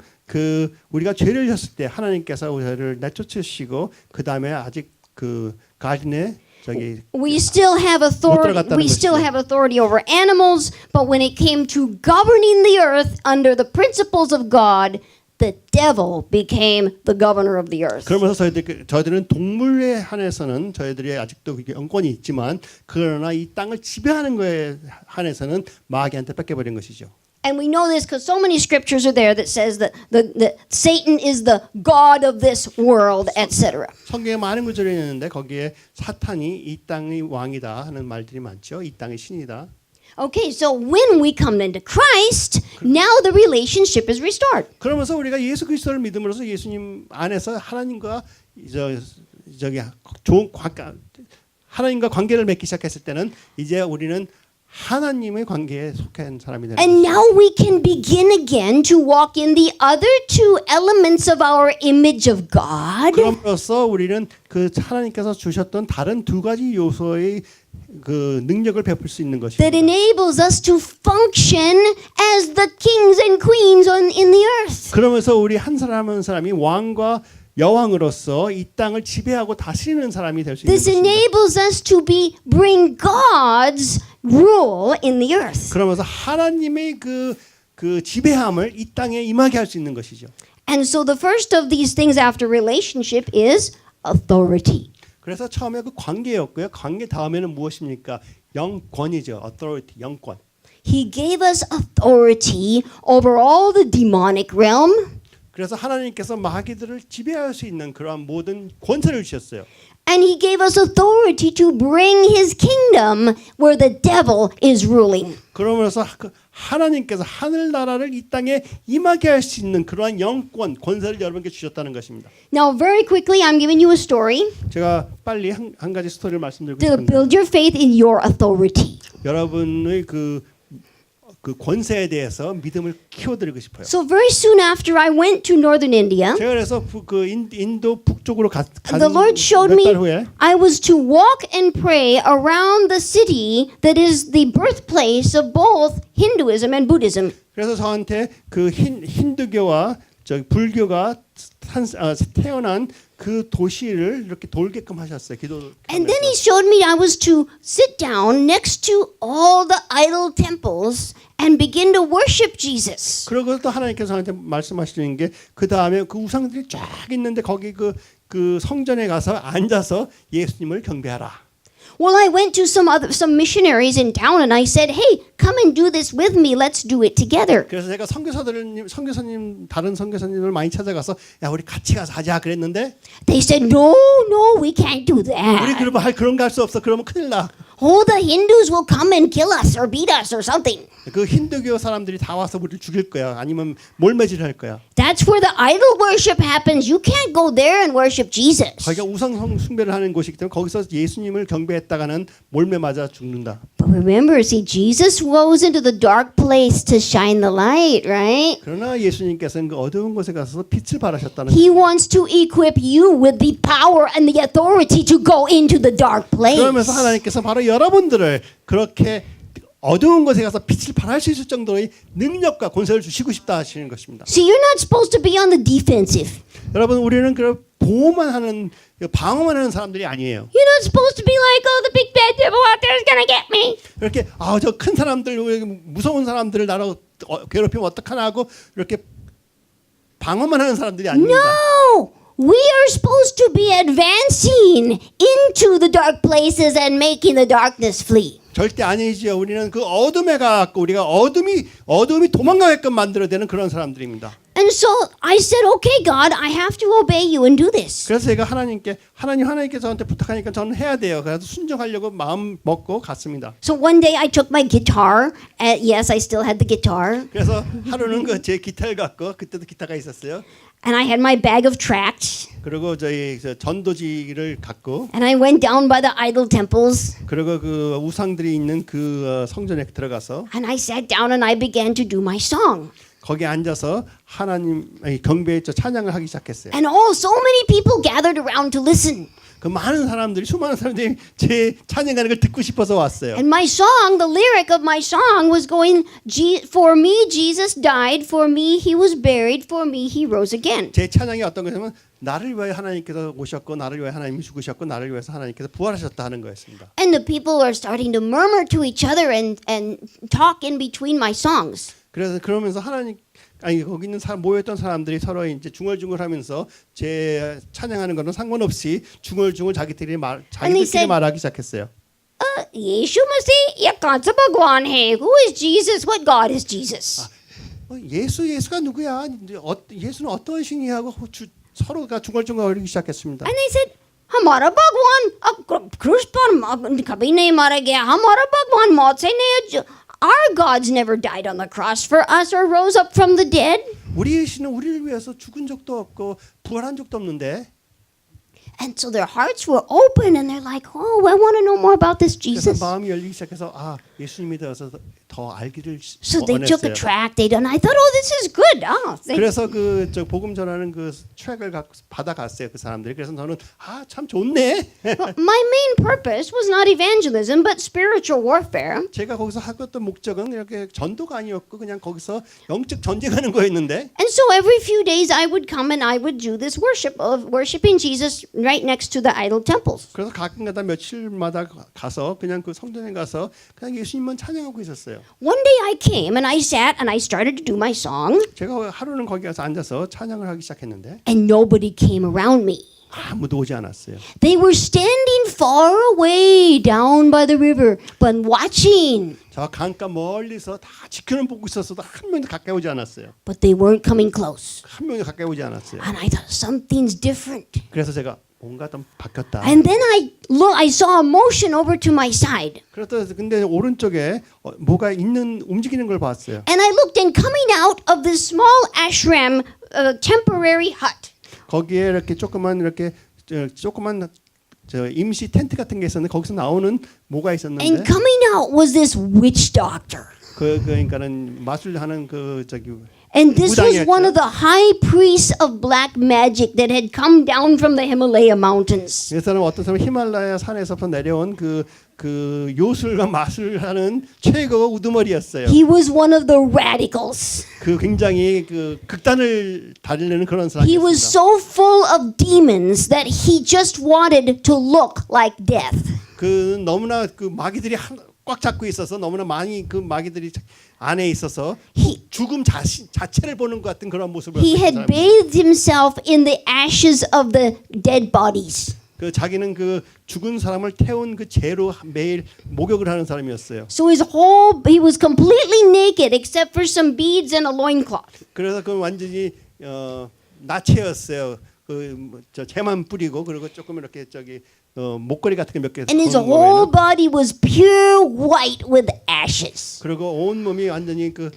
우리가 죄를 졌을 때 하나님께서 우리를 내쫓으시고 그 다음에 아직 가든에 We still have authority. We still have authority over animals, but when it came to governing the earth under the principles of God, the devil became the governor of the earth. 그러면서 저희들은 동물에 한해서는 저희들이 아직도 영권이 있지만 그러나 이 땅을 지배하는 거에 한해서는 마귀한테 뺏겨버린 것이죠. And we know this because so many scriptures are there that says that Satan is the god of this world, etc. 성경에 많은 구절이 있는데 거기에 사탄이 이 땅의 왕이다 하는 말들이 많죠. 이 땅의 신이다. Okay, so when we come into Christ, now the relationship is restored. 그러면서 우리가 예수 그리스도를 믿음으로써 예수님 안에서 하나님과 하나님과 관계를 맺기 시작했을 때는 이제 우리는 하나님의 관계에 속한 사람이 되는 And 것이죠. now we can begin again to walk in the other two elements of our image of God. 그럼으로써 우리는 그 하나님께서 주셨던 다른 두 가지 요소의 그 능력을 베풀 수 있는 것입니다. That enables us to function as the kings and queens in the earth. 그러면서 우리 한 사람이 왕과 여왕으로서 이 땅을 지배하고 다스리는 사람이 될 수 있는 This 것입니다. enables us to bring God's rule in the earth. 그러면서 하나님의 그 지배함을 이 땅에 임하게 할 수 있는 것이죠. And so the first of these things after relationship is authority. 그래서 처음에 그 관계였고요. 관계 다음에는 무엇입니까? 영권이죠. authority, 영권. He gave us authority over all the demonic realm. 그래서 하나님께서 마귀들을 지배할 수 있는 그러한 모든 권세를 주셨어요. And he gave us authority to bring his kingdom where the devil is ruling. 그러면서 하나님께서 하늘나라를 이 땅에 임하게 할 수 있는 그러한 영권, 권세를 여러분께 주셨다는 것입니다. Now, very quickly, I'm giving you a story 제가 빨리 한 가지 스토리를 말씀드리고 to 싶은데 build your faith in your authority. 여러분의 그 권세에 대해서 믿음을 키워드리고 싶어요. So very soon after I went to northern India, 제가 그래서 그 인도 북쪽으로 간 the Lord showed me 몇 달 후에 I was to walk and pray around the city that is the birthplace of both Hinduism and Buddhism. 그래서 저한테 그 힌두교와 불교가 태어난 그 도시를 이렇게 돌게끔 하셨어요. And then he showed me I was to sit down next to all the idol temples and begin to worship Jesus. 그리고 또 하나님께서 저한테 말씀하시는 게 그 다음에 그 우상들이 쫙 있는데 거기 그 성전에 가서 앉아서 예수님을 경배하라. Well, I went to some missionaries in town and I said, "Hey, come and do this with me. Let's do it together." 그래서 제가 선교사님 다른 선교사님을 많이 찾아가서 야 우리 같이 가서 하자 그랬는데 They said, "No, we can't do 우리 that. 그러면 그런 거 할 수 없어. 그러면 큰일 나. Oh, the Hindus will come and kill us or beat us or something." 그 힌두교 사람들이 다 와서 우리를 죽일 거야. 아니면 몰매질 할 거야. That's where the idol worship happens. You can't go there and worship Jesus. 거기가 우상 숭배를 하는 곳이기 때문에 거기서 예수님을 경배했다가는 몰매 맞아 죽는다. But remember, see, Jesus goes into the dark place to shine the light, right? 그러나 예수님께서는 그 어두운 곳에 가서 빛을 발하셨다는 He wants to equip you with the power and the authority to go into the dark place. 그러면서 하나님께서 바로 여러분들을 그렇게 어두운 곳에 가서 빛을 발할 수 있을 정도의 능력과 권세를 주시고 싶다 하시는 것입니다. See, you're not supposed to be on the defensive. 여러분 우리는 그 보호만 하는 방어만 하는 사람들이 아니에요. You're not supposed to be like, oh, the big bad devil out there is gonna get me. 이렇게 저 큰 사람들 무서운 사람들을 나로 괴롭히면 어떡하나 하고 이렇게 방어만 하는 사람들이 아닙니다. No! We are supposed to be advancing into the dark places and making the darkness flee. 절대 아니지요. 우리는 그 어둠에 가고 우리가 어둠이 도망가게끔 만들어야 되는 그런 사람들입니다. And so I said, okay, God, I have to obey you and do this. 그래서 제가 하나님께서 저한테 부탁하니까 저는 해야 돼요. 그래서 순종하려고 마음 먹고 갔습니다. So one day I took my guitar. Yes, I still had the guitar. 그래서 하루는 그 제 기타를 갖고 그때도 기타가 있었어요. And I had my bag of tracts. 그리고 저희 전도지를 갖고 And I went down by the idol temples. 그리고 그 우상들이 있는 그 성전에 들어가서 And I sat down and I began to do my song. 거기에 앉아서 하나님 경배의 찬양을 하기 시작했어요. And so many people gathered around to listen. 그 수많은 사람들이 제 찬양하는 걸 듣고 싶어서 왔어요. And my song, the lyric of my song was going, for me Jesus died, for me he was buried, for me he rose again. 제 찬양이 어떤 거냐면 나를 위하여 하나님께서 오셨고 나를 위하여 하나님이 죽으셨고 나를 위해서 하나님께서 부활하셨다 하는 거였습니다. And the people are starting to murmur to each other and talk in between my songs. 그러면서 거기 있는 모였던 사람들이 서로 이제 중얼중얼하면서 제 찬양하는 거는 상관없이 중얼중얼 자기들끼리 말하기 시작했어요. 예수 머시 약간서 भगवान है. Who is Jesus? What God is Jesus? 예수가 누구야? 예수는 어떤 신이야? 하고 서로가 중얼중얼거리기 시작했습니다. And they said, हमारा भगवान क्रूस पर कभी नहीं मारा गया. हमारा भगवान मौत से नहीं. Our gods never died on the cross for us or rose up from the dead. 우리의 신은 우리를 위해서 죽은 적도 없고 부활한 적도 없는데. And so their hearts were open and they're like, oh, I want to know more about this 그래서 Jesus. 마음이 열리기 시작해서 예수님에 대해서 더 알기를 So they took a 원했어요. tract. And I thought, oh, this is good. 그래서 복음 전하는 그 트랙을 받아갔어요 그 사람들이. 그래서 저는 참 좋네. My main purpose was not evangelism, but spiritual warfare. 제가 거기서 하였던 목적은 이렇게 전도가 아니었고 그냥 거기서 영적 전쟁하는 거였는데. And so every few days I would come and I would do this worship of worshiping Jesus right next to the idol temples. 그래서 가끔가다 며칠마다 가서 그냥 그 성전에 가서 그냥 예수님만 찬양하고 있었어요. One day I came and I sat and I started to do my song. 제가 하루는 거기 가서 앉아서 찬양을 하기 시작했는데 And nobody came around me. 아무도 오지 않았어요. They were standing far away down by the river, but watching. 저 강가 멀리서 다 지켜는 보고 있었어도 한 명도 가까이 오지 않았어요. But they weren't coming close. 한 명도 가까이 오지 않았어요. And I thought something's different. 그래서 제가 뭔가 좀 바뀌었다. And then I saw a motion over to my side. 그래서 근데 오른쪽에 뭐가 있는 움직이는 걸 봤어요. And I looked, and coming out of this small ashram temporary hut 거기에 이렇게 조그만 임시 텐트 같은 게 있었는데 거기서 나오는 뭐가 and 있었는데 coming out was this witch doctor. 그러니까는 마술하는 And this was 무당이었죠. one of the high priests of black magic that had come down from the Himalaya mountains. 이 사람은 어떤 사람 히말라야 산에서부터 내려온 그 요술과 마술하는 최고 우두머리였어요. He was one of the radicals. 그 굉장히 그 극단을 달리는 그런 He was 사람이었습니다. so full of demons that he just wanted to look like death. 그 너무나 그 마귀들이 꽉 잡고 있어서 너무나 많이 그 마귀들이 안에 있어서 죽음 자체를 보는 것 같은 그런 모습을 He 보였던 had 사람이에요. bathed himself in the ashes of the dead bodies. 그 자기는 그 죽은 사람을 태운 그 재로 매일 목욕을 하는 사람이었어요. So he was completely naked except for some beads and a loincloth. 그래서 그 완전히 나체였어요. 저 재만 뿌리고 그리고 조금 이렇게 목걸이 같은 게 몇 개. And his whole body was pure white with ashes. 그리고 온 몸이 완전히 그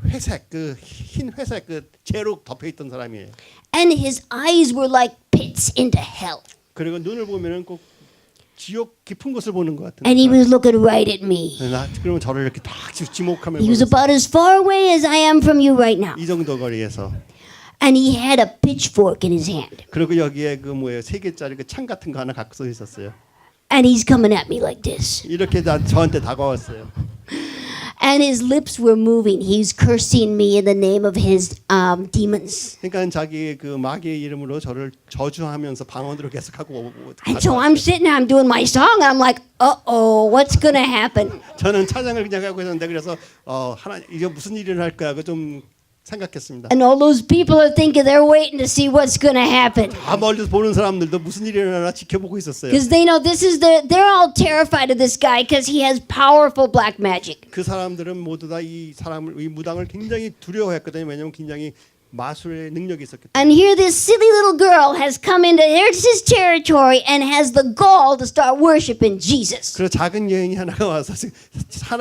회색, 그 흰 회색 그 재로 덮여 있던 사람이에요. And his eyes were like pits into hell. 그리고 눈을 보면은 꼭 지옥 깊은 곳을 보는 것 같은. And he was looking right at me. 그러면 저를 이렇게 딱 지목하면 He was about as far away as I am from you right now. 이 정도 거리에서. And he had a pitchfork in his hand. 그리고 여기에 그 3개짜리 그 창 같은 거 하나 갖고 서 있었어요. And he's coming at me like this. 이렇게 저한테 다가왔어요. And his lips were moving. He's cursing me in the name of his demons. 그러니까 자기 그 마귀의 이름으로 저를 저주하면서 방언으로 계속하고. And so I'm sitting there, I'm doing my song, and I'm like, uh-oh, what's going to happen? 저는 찬양을 그냥 하고 있었는데 그래서 하나님 이게 무슨 일이 날까 하고 좀 생각했습니다. And all those people are thinking they're waiting to see what's going to happen. 다 멀리서 보는 사람들도 무슨 일이 일어나나 지켜보고 있었어요. Because they know they're all terrified of this guy because he has powerful black magic. 그 사람들은 모두 다 이 무당을 굉장히 두려워했거든요. 왜냐하면 굉장히 마술의 능력이 있었기 때문에. And here this silly little girl has come into his territory and has the gall to start worshiping Jesus. 그래서 작은 여인이 하나가 와서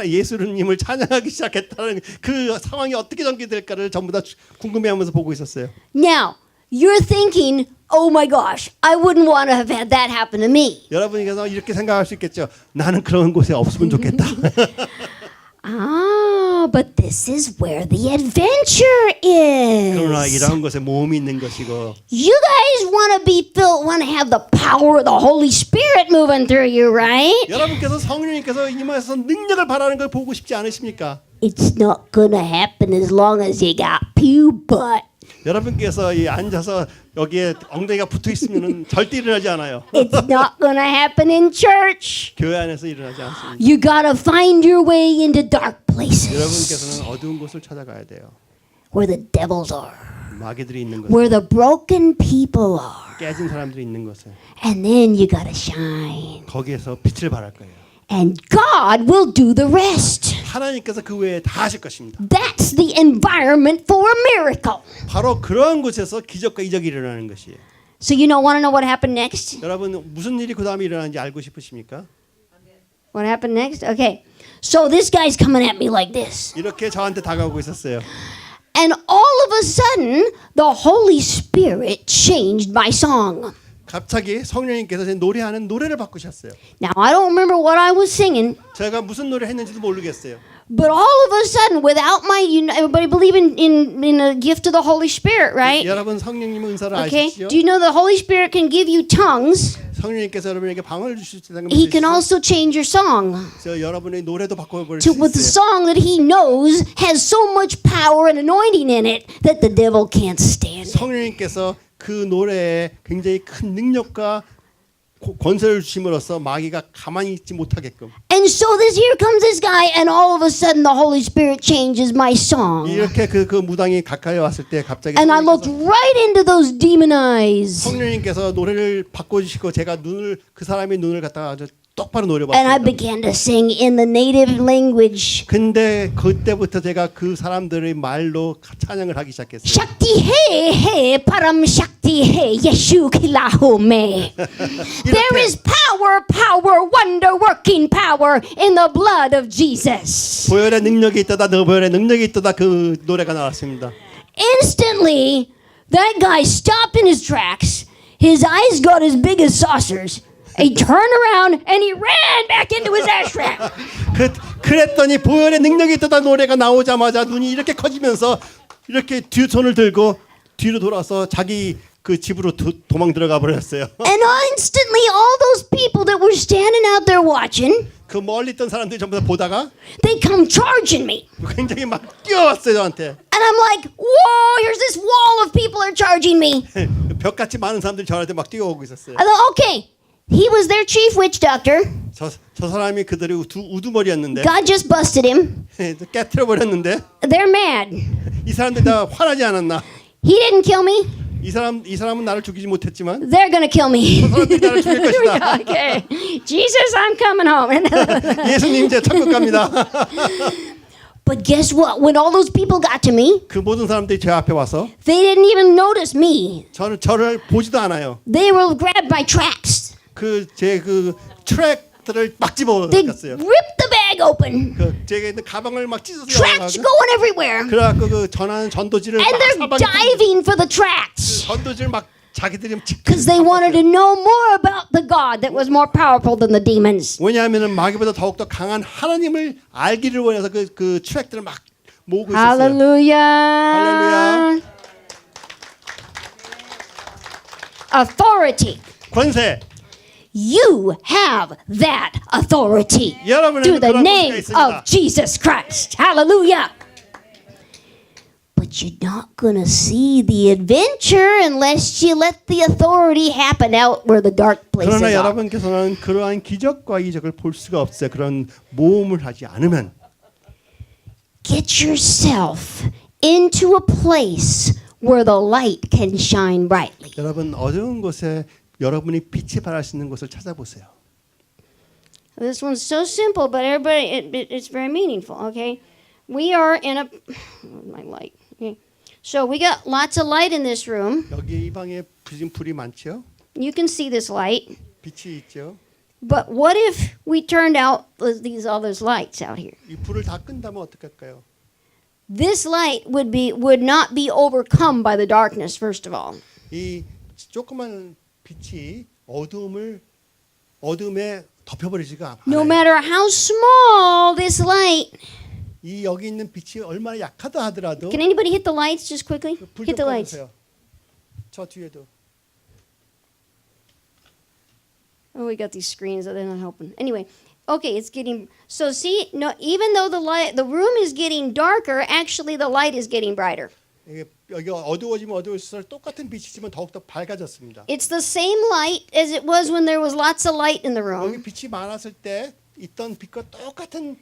예수님을 찬양하기 시작했다는 그 상황이 어떻게 전개될까를 전부 다 궁금해하면서 보고 있었어요. Now, you're thinking, oh my gosh, I wouldn't want to have had that happen to me. 여러분께서 이렇게 생각할 수 있겠죠. 나는 그런 곳에 없으면 좋겠다. Ah, but this is where the adventure is. 그러나 이런 곳에 모험이 있는 것이고. You guys want to have the power of the Holy Spirit moving through you, right? 여러분께서 성령님께서 임하셔서 능력을 발하는 걸 보고 싶지 않으십니까? It's not gonna happen as long as you got pew butt. 여러분께서 이 앉아서 여기에 엉덩이가 붙어 있으면은 절대 일어나지 않아요. It's not gonna happen in church. 교회 안에서 일어나지 않습니다. You gotta find your way into dark places 여러분께서는 어두운 곳을 찾아가야 돼요. where the devils are, 마귀들이 있는 곳, where the broken people are. 깨진 사람들이 있는 곳에 And then you gotta shine. 거기에서 빛을 발할 거예요. And God will do the rest. 하나님께서 그 외에 다 하실 것입니다. That's the environment for a miracle. 바로 그러한 곳에서 기적과 이적이 일어나는 것이에요. So want to know what happened next? 여러분 무슨 일이 그 다음에 일어나는지 알고 싶으십니까? What happened next? Okay. So this guy's coming at me like this. 이렇게 저한테 다가오고 있었어요. And all of a sudden, the Holy Spirit changed my song. 갑자기 성령님께서 제 노래하는 노래를 바꾸셨어요. Now, I don't remember what I was singing, 제가 무슨 노래 했는지도 모르겠어요. but all of a sudden, without everybody believe in the gift of the Holy Spirit, right? 여러분 성령님 은사를 Okay. 아시죠? Do you know the Holy Spirit can give you tongues? 성령님께서 여러분에게 방언을 주실 수 있다는 He can 것을 also change your song 여러분의 노래도 바꿔버릴 to 수 with the 있어요. song that He knows has so much power and anointing in it that the devil can't stand it. 성령님께서 그 노래에 굉장히 큰 능력과 권세를 주심으로써 마귀가 가만히 있지 못하게끔 And so here comes this guy, and all of a sudden the Holy Spirit changes my song. 이렇게 그 무당이 가까이 왔을 때 갑자기 And I looked right into those demon eyes. 성령님께서 노래를 바꿔주시고 제가 그 사람의 눈을 갖다가 아주 똑바로 And I 노려봤습니다. began to sing in the native language. 근데 그때부터 제가 그 사람들의 말로 찬양을 하기 시작했어요. Shakti he he param shakti he Yeshu kilahu me. There is power, wonder working power in the blood of Jesus. 보혈의 능력이 있다다, 너 보혈의 능력이 있다다 그 노래가 나왔습니다. Instantly, that guy stopped in his tracks. His eyes got as big as saucers. He turned around and he ran back into his ashram. 그랬더니 보혈의 능력이 있다다 노래가 나오자마자 눈이 이렇게 커지면서 이렇게 뒤 손을 들고 뒤로 돌아서 자기 그 집으로 도망 들어가 버렸어요. And instantly, all those people that were standing out there watching, 그 멀리 있던 사람들이 전부 다 보다가 they come charging me. 굉장히 막 뛰어왔어요 저한테. And I'm like, whoa, here's this wall of people are charging me. 벽같이 많은 사람들이 저한테 막 뛰어오고 있었어요. I thought, okay, he was their chief witch doctor. 저 사람이 그들의 우두머리였는데 God just busted him. 깨트려 버렸는데 They're mad. 이 사람들 다 화나지 않았나? He didn't kill me. 이 사람은 나를 죽이지 못했지만 They're gonna kill me. 사람들이 나를 죽일 Here we go. 것이다. Okay, Jesus, I'm coming home. 예수님 이제 천국 갑니다. But guess what? When all those people got to me, 그 모든 사람들이 제 앞에 와서 they didn't even notice me. 저를 보지도 않아요. They were grabbed by tracks. 제 트랙들을 막 They 집어갔어요. ripped the bag open. 제가 있는 가방을 막 찢어서 Tracks 나가고 going everywhere. 그래갖고 그 전하는 전도지를 And 막 they're 사방에 diving for the tracks. 전도지를 막 자기들이 Because they wanted to know more about the God that was more powerful than the demons. 왜냐하면은 마귀보다 더욱더 강한 하나님을 알기를 원해서 그 트랙들을 막 모으고 있었어요. Hallelujah. Authority. 권세. You have that authority 여러분에게 through the 그런 name 권세가 있습니다. of Jesus Christ. Hallelujah. But you're not going to see the adventure unless you let the authority happen out where the dark places 그러나 are. 여러분께서는 그러한 기적과 이적을 볼 수가 없어요. 그런 모험을 하지 않으면 Get yourself into a place where the light can shine brightly. 여러분 어두운 곳에 여러분이 빛이 발할 수 있는 곳을 찾아보세요. This one's so simple, but everybody, it's very meaningful, okay? We are in a, my light, okay? So we got lots of light in this room. 여기 이 방에 지금 불이 많죠? You can see this light. 빛이 있죠? But what if we turned out all those lights out here? 이 불을 다 끈다면 어떡할까요? This light would not be overcome by the darkness, first of all. 이 조그만 빛이 어둠에 덮여버리지가 않아요. No matter how small this light. 이 여기 있는 빛이 얼마나 약하다 하더라도 Can anybody hit the lights just quickly? 불 Hit 좀 the lights. 꺼주세요. 저 뒤에도. Oh, we got these screens that they're not helping. Anyway, okay, it's getting so see, no, even though the room is getting darker, actually the light is getting brighter. 이게 여기 어두워지면 어두울수록 똑같은 빛이지만 더욱더 밝아졌습니다. It's the same light as it was when there was lots of light in the 여기 room. 빛이 많았을 때 있던 빛과 똑같은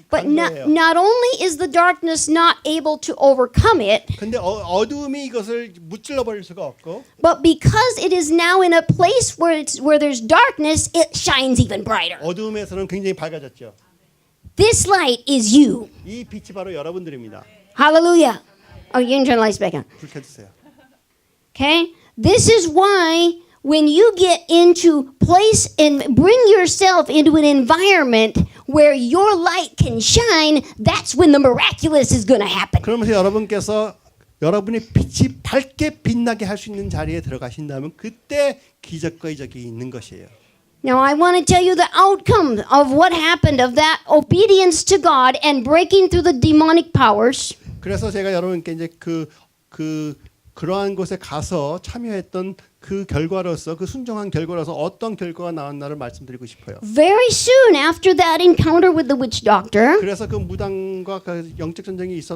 But 강도예요. not only is the darkness not able to overcome it, 근데 어두움이 이것을 무찔러 버릴 수가 없고 but because it is now in a place where there's darkness, it shines even brighter. 어두움에서는 굉장히 밝아졌죠. This light is you. 이 빛이 바로 여러분들입니다. Hallelujah. Oh, you can turn the lights back on. 불 켜주세요. Okay? This is why when you get into place and bring yourself into an environment where your light can shine, that's when the miraculous is going to happen. 그러면서 여러분께서 여러분의 빛이 밝게 빛나게 할 수 있는 자리에 들어가신다면 그때 기적과 이적이 있는 것이에요. Now, I want to tell you the outcome of what happened of that obedience to God and breaking through the demonic powers. 그래서 제가 여러분께 이제 그러한 곳에 가서 참여했던 그 결과로서 그 순종한 결과로서 어떤 결과가 나왔나를 말씀드리고 싶어요. Very soon after that encounter with the witch doctor, 그래서 그 무당과 그 영적 전쟁이 있었